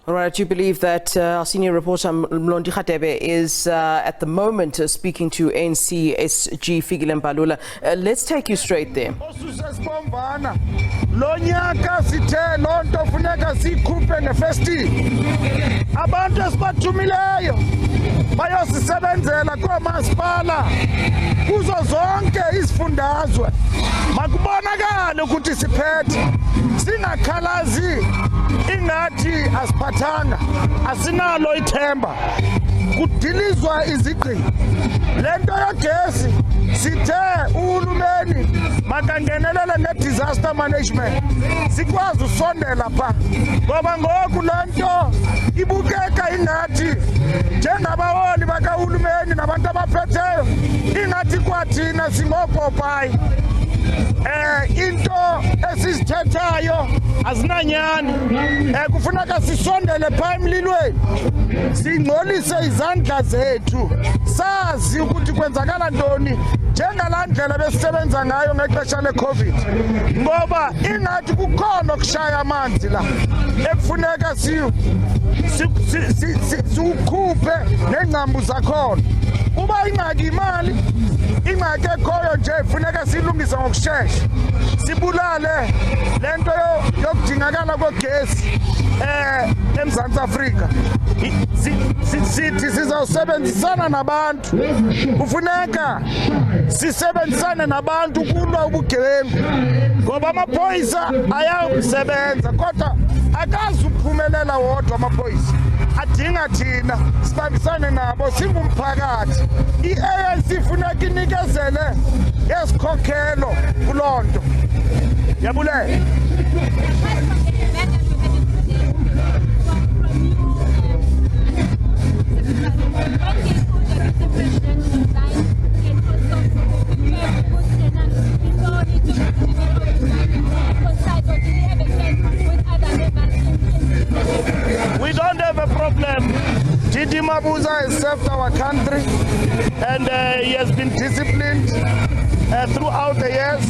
All right, you believe that our senior reporter Mlondi Radebe is at the moment speaking to ANC SG Fikile Mbalula. Let's take you straight there. Lonyaka sithe lonto funeka sikhuphe ngefesti. Abantu esibathumileyo bayosisebenzela kwamasipala kuzo zonke izifundazwe. Makubonakale ukuthi siphethe singakhalazi ingathi asiphathanga asinalo ithemba kudilizwa izigqi. Lento yogesi sithe uhulumeni makangenelele ne-disaster management sikwazi usondela pha ngoba ngoku lento ibukeka ingathi njengabaholi bakahulumeni nabantu abaphetheyo ingathi kwathina singopopayi. Into esizithethayo azinanyani. Kufuneka sisondele pha emlilweni singcolise izandla zethu sazi ukuthi kwenzakala ntoni njengala ndlela besisebenza ngayo ngexesha le-COVID, ngoba ingathi kukhona okushaya amanzi la ekufuneka siwukhuphe nengcambu zakhona. Uba ingxaki imali, ingxaki ekhoyo nje funeka siyilungise ngokushesha sibulale lento yokudingakala kogesi eMzantsi Afrika. Sithi sizawusebenzisana nabantu, kufuneka sisebenzisane nabantu kulwa ubugebengu ngoba amaphoyisa ayakusebenza kodwa akazuphumelela wodwa. Amaphoyisa adinga thina sibambisane nabo singumphakathi. I-ANC funeka inikezele ngesikhokhelo kuloo nto. Yabulela. We don't have a problem. Didi Mabuza has served our country and he has been disciplined throughout the years.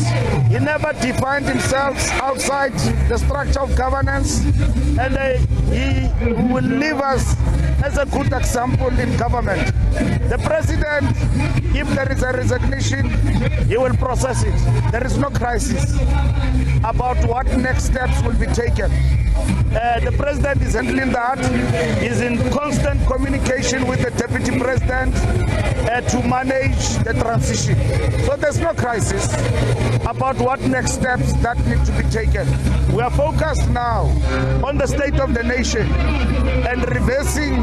He never defined himself outside the structure of governance, and he will leave us as a good example in government. The president, if there is a resignation, he will process it. There is no crisis about what next steps will be taken. The president is handling that. He's in constant communication with the deputy president to manage the transition. So there's no crisis about what next steps that need to be taken. We are focused now on the state of the nation and reversing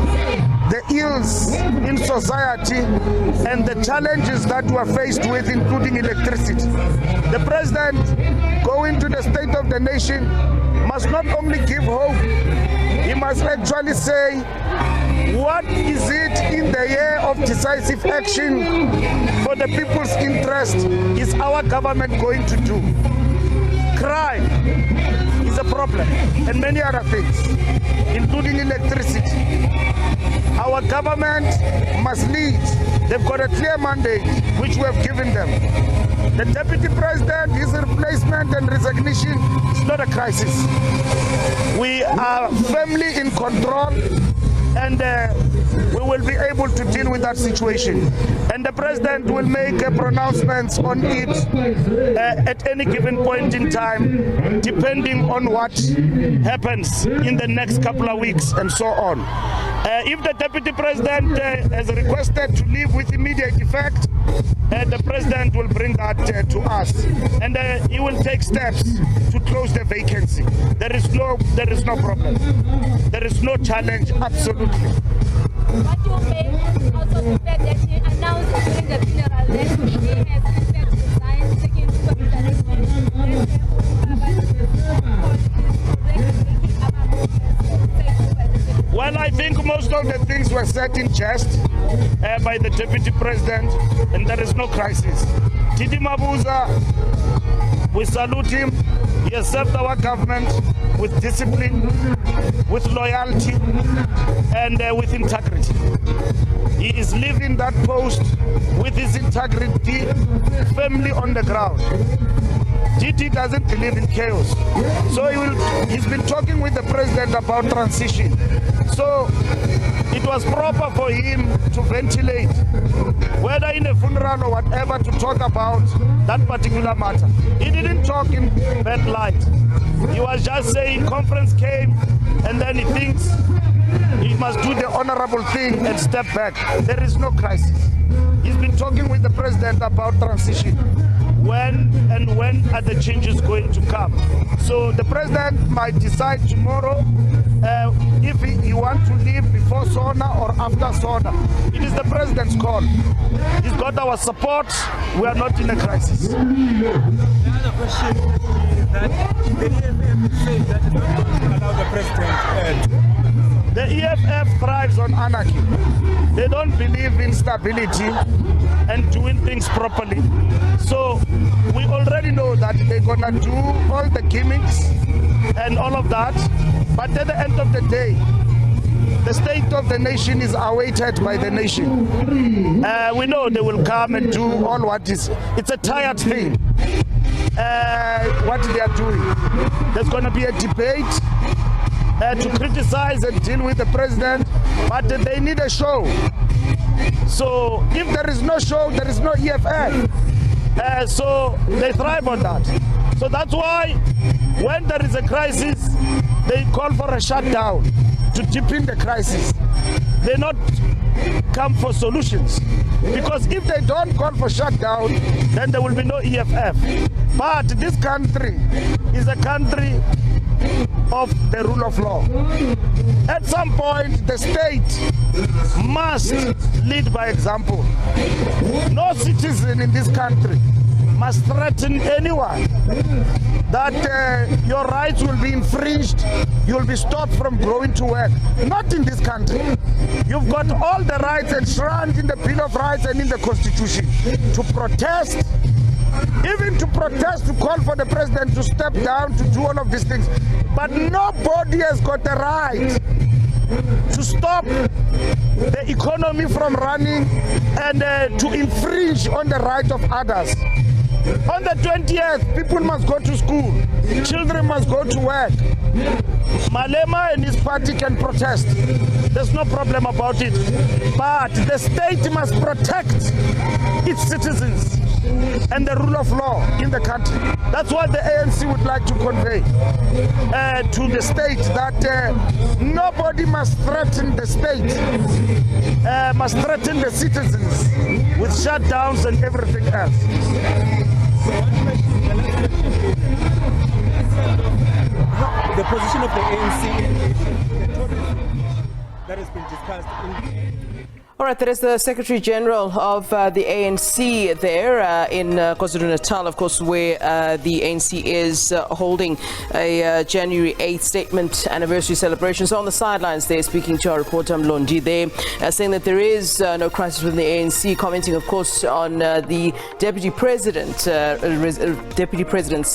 the ills in society and the challenges that we are faced with, including electricity. The president, going to the state of the nation, must not only give hope, he must actually say, what is it in the year of decisive action for the people's interest is our government going to do? Crime is a problem and many other things, including electricity. Our government must lead. They've got a clear mandate which we have given them. The deputy president, his replacement and resignation is not a crisis. We are firmly in control and we will be able to deal with that situation. And the president will make pronouncements on it at any given point in time, depending on what happens in the next couple of weeks and so on. If the deputy president has requested to leave with immediate effect, the president will bring that to us, and he will take steps to close the vacancy. There is no problem. There is no challenge, absolutely. What you may also said that he announced during the funeral that he has in fact resigned, taking to the direction. Well, I think most of the things were said in jest by the deputy president, and there is no crisis. Didi Mabuza, we salute him. He has served our government with discipline, with loyalty, and with integrity. He is leaving that post with his integrity firmly on the ground. Didi doesn't believe in chaos. So he's been talking with the president about transition. So it was proper for him to ventilate, whether in a funeral or whatever, to talk about that particular matter. He didn't talk in bad light. He was just saying conference came, and then he thinks he must do the honorable thing and step back. There is no crisis. He's been talking with the president about transition. When are the changes going to come? So the president might decide tomorrow if he wants to leave before SONA or after SONA. It is the president's call. He's got our support. We are not in a crisis. The other question is that the EFF says that it's not going to allow the president to. The EFF thrives on anarchy. They don't believe in stability and doing things properly. So we already know that they're gonna do all the gimmicks and all of that. But at the end of the day, the state of the nation is awaited by the nation. We know they will come and do all what is. It's a tired thing. What they are doing. There's gonna be a debate to criticize and deal with the president, but they need a show. So if there is no show, there is no EFF. So they thrive on that. So that's why when there is a crisis, they call for a shutdown to deepen the crisis. They not come for solutions. Because if they don't call for shutdown, then there will be no EFF. But this country is a country of the rule of law. At some point, the state must lead by example. No citizen in this country must threaten anyone that your rights will be infringed, you'll be stopped from going to work. Not in this country. You've got all the rights enshrined in the Bill of Rights and in the Constitution to protest, even to protest, to call for the president to step down, to do all of these things. But nobody has got the right to stop the economy from running and to infringe on the right of others. On the 20th, people must go to school. Children must go to work. Malema and his party can protest. There's no problem about it. But the state must protect its citizens and the rule of law in the country. That's what the ANC would like to convey to the state, that nobody must threaten the state, must threaten the citizens with shutdowns and everything else. The position of the ANC that has been discussed in. All right, there is the Secretary General of the ANC there in KwaZulu-Natal, of course, where the ANC is holding a January 8th statement anniversary celebration. So on the sidelines there, speaking to our reporter Mlondi there, saying that there is no crisis within the ANC, commenting, of course, on the Deputy President's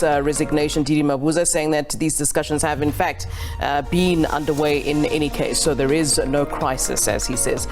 resignation, Didi Mabuza, saying that these discussions have in fact been underway in any case. So there is no crisis, as he says.